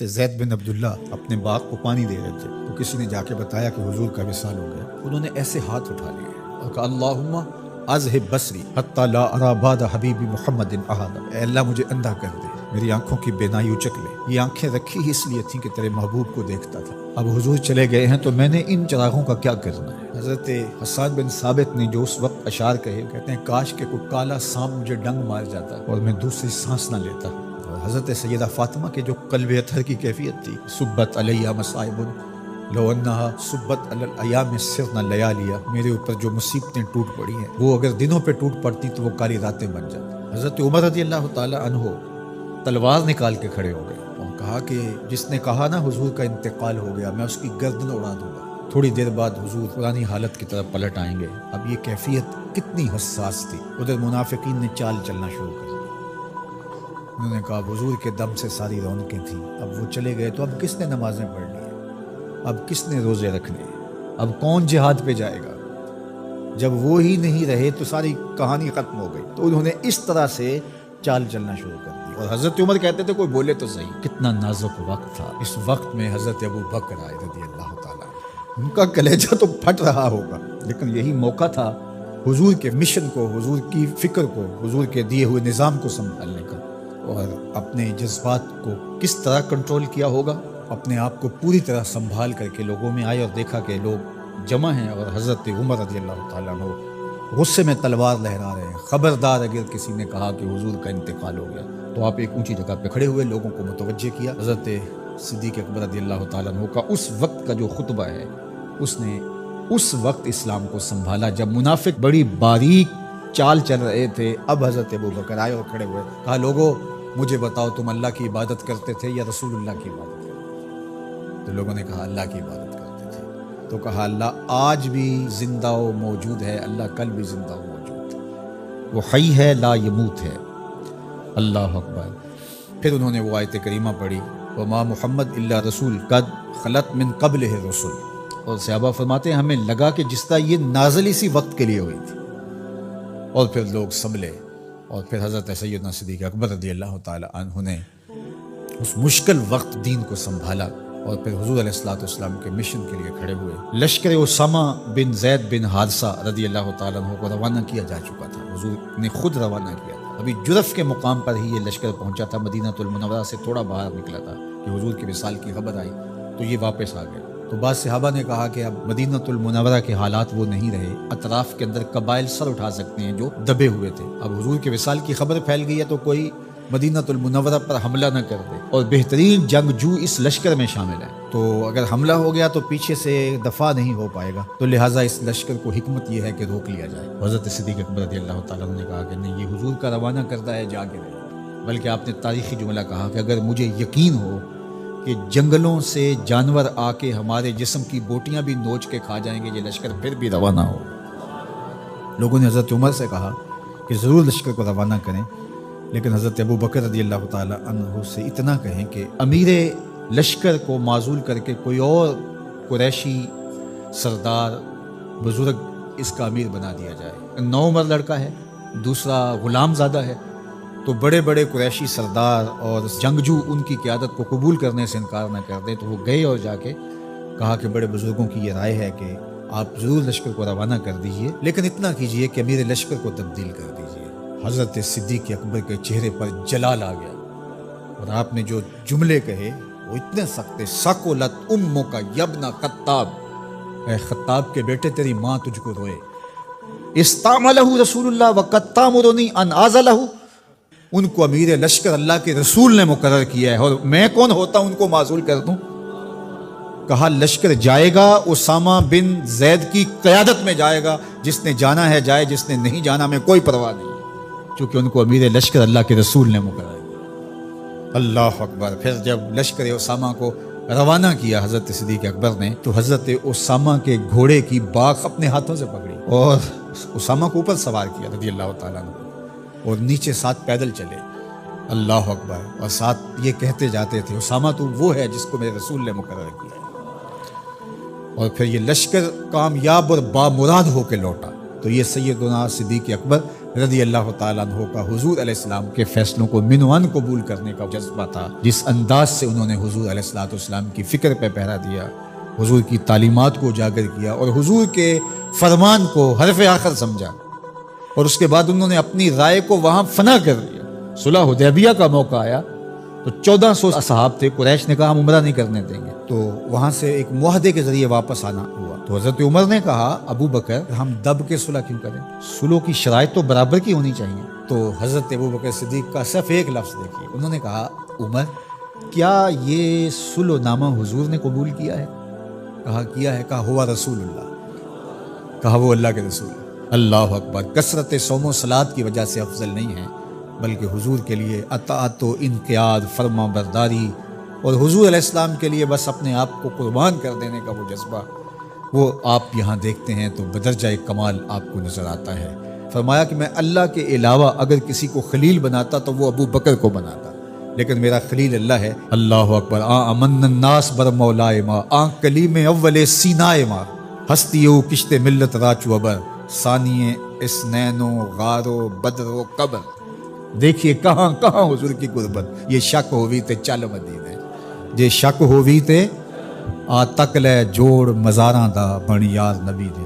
زید بن عبداللہ اپنے باغ کو پانی دے رہے تھے تو کسی نے جا کے بتایا کہ حضور کا وصال ہو گیا۔ انہوں نے ایسے ہاتھ اٹھا لیے اور کہا اللہم اذہب بصری حتی لا ارا بعد حبیبی محمد احد، اے اللہ مجھے اندھا کر دے، میری آنکھوں کی بینائی اچک لے۔ یہ آنکھیں رکھی ہی اس لیے تھیں کہ تیرے محبوب کو دیکھتا تھا، اب حضور چلے گئے ہیں تو میں نے ان چراغوں کا کیا کرنا ہے۔ حضرت حسان بن ثابت نے جو اس وقت اشعار کہے، کہتے ہیں کاش کہ کوئی کالا سانپ مجھے ڈنگ مار جاتا اور میں دوسری سانس نہ لیتا۔ حضرت سیدہ فاطمہ کے جو قلب اطہر کی کیفیت تھی، سبت علیہ مصائب لو انہا سبت علی الایام سرنا لیالیا، میرے اوپر جو مصیبتیں ٹوٹ پڑی ہیں وہ اگر دنوں پہ ٹوٹ پڑتی تو وہ کالی راتیں بن جاتی۔ حضرت عمر رضی اللہ تعالی عنہ تلوار نکال کے کھڑے ہو گئے اور کہا کہ جس نے کہا نا حضور کا انتقال ہو گیا میں اس کی گردن اڑا دوں گا۔ تھوڑی دیر بعد حضور پرانی حالت کی طرف پلٹ آئیں گے۔ اب یہ کیفیت کتنی حساس تھی۔ ادھر منافقین نے چال چلنا شروع کر دیا۔ انہوں نے کہا حضور کے دم سے ساری رونقیں تھیں، اب وہ چلے گئے تو اب کس نے نمازیں پڑھنی ہیں، اب کس نے روزے رکھنے ہیں، اب کون جہاد پہ جائے گا۔ جب وہ ہی نہیں رہے تو ساری کہانی ختم ہو گئی۔ تو انہوں نے اس طرح سے چال چلنا شروع کر دی اور حضرت عمر کہتے تھے کوئی بولے تو صحیح۔ کتنا نازک وقت تھا۔ اس وقت میں حضرت ابو بکر آئے رضی اللہ تعالیٰ، ان کا کلیجہ تو پھٹ رہا ہوگا، لیکن یہی موقع تھا حضور کے مشن کو، حضور کی فکر کو، حضور کے دیے ہوئے نظام کو سنبھالنے کا، اور اپنے جذبات کو کس طرح کنٹرول کیا ہوگا۔ اپنے آپ کو پوری طرح سنبھال کر کے لوگوں میں آئے اور دیکھا کہ لوگ جمع ہیں اور حضرت عمر رضی اللہ تعالیٰ عنہ غصے میں تلوار لہرا رہے ہیں۔ خبردار اگر کسی نے کہا کہ حضور کا انتقال ہو گیا تو آپ ایک اونچی جگہ پہ کھڑے ہوئے، لوگوں کو متوجہ کیا۔ حضرت صدیق اکبر رضی اللہ تعالیٰ عنہ کا اس وقت کا جو خطبہ ہے، اس نے اس وقت اسلام کو سنبھالا جب منافق بڑی باریک چال چل رہے تھے۔ اب حضرت ابو بکر آئے اور کھڑے ہوئے، کہا لوگوں مجھے بتاؤ تم اللہ کی عبادت کرتے تھے یا رسول اللہ کی عبادت کرتے تھے؟ تو لوگوں نے کہا اللہ کی عبادت کرتے تھے۔ تو کہا اللہ آج بھی زندہ و موجود ہے، اللہ کل بھی زندہ و موجود ہے، وہ حی ہے لا یموت ہے، اللہ اکبر۔ پھر انہوں نے وہ آیت کریمہ پڑھی وما محمد الا رسول قد خلت من قبلہ الرسل، اور صحابہ فرماتے ہیں ہمیں لگا کہ جس طرح یہ نازل اسی وقت کے لیے ہوئی تھی، اور پھر لوگ سنبھلے۔ اور پھر حضرت سیدنا صدیق اکبر رضی اللہ تعالی عنہ نے اس مشکل وقت دین کو سنبھالا اور پھر حضور علیہ الصلوۃ والسلام کے مشن کے لیے کھڑے ہوئے۔ لشکر اسامہ بن زید بن حارثہ رضی اللہ تعالی عنہ کو روانہ کیا جا چکا تھا، حضور نے خود روانہ کیا تھا۔ ابھی جرف کے مقام پر ہی یہ لشکر پہنچا تھا، مدینہ المنورہ سے تھوڑا باہر نکلا تھا کہ حضور کے وصال کی خبر آئی تو یہ واپس آ گئے۔ تو بعض صحابہ نے کہا کہ اب مدینہ المنورہ کے حالات وہ نہیں رہے، اطراف کے اندر قبائل سر اٹھا سکتے ہیں جو دبے ہوئے تھے، اب حضور کے وصال کی خبر پھیل گئی ہے تو کوئی مدینہ المنورہ پر حملہ نہ کر دے، اور بہترین جنگجو اس لشکر میں شامل ہیں، تو اگر حملہ ہو گیا تو پیچھے سے دفاع نہیں ہو پائے گا، تو لہٰذا اس لشکر کو حکمت یہ ہے کہ روک لیا جائے۔ حضرت صدیق اکبر رضی اللہ تعالیٰ عنہ نے کہا کہ نہیں، یہ حضور کا روانہ کردہ ہے، جا کے رہے۔ بلکہ آپ نے تاریخی جملہ کہا کہ اگر مجھے یقین ہو کہ جنگلوں سے جانور آ کے ہمارے جسم کی بوٹیاں بھی نوچ کے کھا جائیں گے، یہ لشکر پھر بھی روانہ ہو۔ لوگوں نے حضرت عمر سے کہا کہ ضرور لشکر کو روانہ کریں، لیکن حضرت ابو بکر رضی اللہ تعالی عنہ سے اتنا کہیں کہ امیر لشکر کو معزول کر کے کوئی اور قریشی سردار بزرگ اس کا امیر بنا دیا جائے۔ 9 عمر لڑکا ہے، دوسرا غلام زادہ ہے، تو بڑے بڑے قریشی سردار اور جنگجو ان کی قیادت کو قبول کرنے سے انکار نہ کر دیں۔ تو وہ گئے اور جا کے کہا کہ بڑے بزرگوں کی یہ رائے ہے کہ آپ ضرور لشکر کو روانہ کر دیجئے، لیکن اتنا کیجئے کہ امیر لشکر کو تبدیل کر دیجئے۔ حضرت صدیق اکبر کے چہرے پر جلال آ گیا اور آپ نے جو جملے کہے وہ اتنے سخت تھے، ثقلت امک یبن خطاب، اے خطاب کے بیٹے تیری ماں تجھ کو روئے، استعملہ رسول اللہ وقد تامرنی ان اعزلہ، ان کو امیر لشکر اللہ کے رسول نے مقرر کیا ہے اور میں کون ہوتا ان کو معزول کر دوں۔ کہا لشکر جائے گا، اسامہ بن زید کی قیادت میں جائے گا، جس نے جانا ہے جائے، جس نے نہیں جانا میں کوئی پرواہ نہیں، چونکہ ان کو امیر لشکر اللہ کے رسول نے مقرر کیا۔ اللہ اکبر۔ پھر جب لشکر اسامہ کو روانہ کیا حضرت صدیق اکبر نے، تو حضرت اسامہ کے گھوڑے کی باک اپنے ہاتھوں سے پکڑی اور اسامہ کو اوپر سوار کیا رضی اللہ تعالیٰ عنہ، اور نیچے ساتھ پیدل چلے۔ اللہ اکبر۔ اور ساتھ یہ کہتے جاتے تھے اسامہ تو وہ ہے جس کو میرے رسول نے مقرر کیا۔ اور پھر یہ لشکر کامیاب اور بامراد ہو کے لوٹا۔ تو یہ سیدنا صدیق اکبر رضی اللہ تعالیٰ عنہ کا حضور علیہ السلام کے فیصلوں کو منوان قبول کرنے کا جذبہ تھا، جس انداز سے انہوں نے حضور علیہ السلام کی فکر پہ پہرا دیا، حضور کی تعلیمات کو اجاگر کیا اور حضور کے فرمان کو حرف آخر سمجھا، اور اس کے بعد انہوں نے اپنی رائے کو وہاں فنا کر دیا۔ صلح حدیبیہ کا موقع آیا تو 1400 اصحاب تھے، قریش نے کہا ہم عمرہ نہیں کرنے دیں گے، تو وہاں سے ایک معاہدے کے ذریعے واپس آنا ہوا۔ تو حضرت عمر نے کہا ابو بکر ہم دب کے صلح کیوں کریں، صلح کی شرائط تو برابر کی ہونی چاہیے۔ تو حضرت ابو بکر صدیق کا صرف ایک لفظ دیکھیے، انہوں نے کہا عمر کیا یہ صلح نامہ حضور نے قبول کیا ہے؟ کہا کیا ہے۔ کہا ہوا رسول اللہ، کہا وہ اللہ کے رسول۔ اللہ اکبر۔ کثرت صوم و صلات کی وجہ سے افضل نہیں ہے، بلکہ حضور کے لیے اطاعت و انقیاد، فرما برداری، اور حضور علیہ السلام کے لیے بس اپنے آپ کو قربان کر دینے کا وہ جذبہ، وہ آپ یہاں دیکھتے ہیں تو بدرجہ کمال آپ کو نظر آتا ہے۔ فرمایا کہ میں اللہ کے علاوہ اگر کسی کو خلیل بناتا تو وہ ابو بکر کو بناتا، لیکن میرا خلیل اللہ ہے۔ اللہ اکبر۔ امن الناس بر مولائے ما، کلیم اول سینائے ما، ہستیو کشت ملت راچو ابر، ثانیے اسنین و غار و بدر و قبر۔ دیکھیے کہاں کہاں حضور کی قربت۔ یہ شک ہووی تے چل مدینے، جے شک ہووی تے آ تک لے جوڑ مزاراں دا بن یار نبی دے۔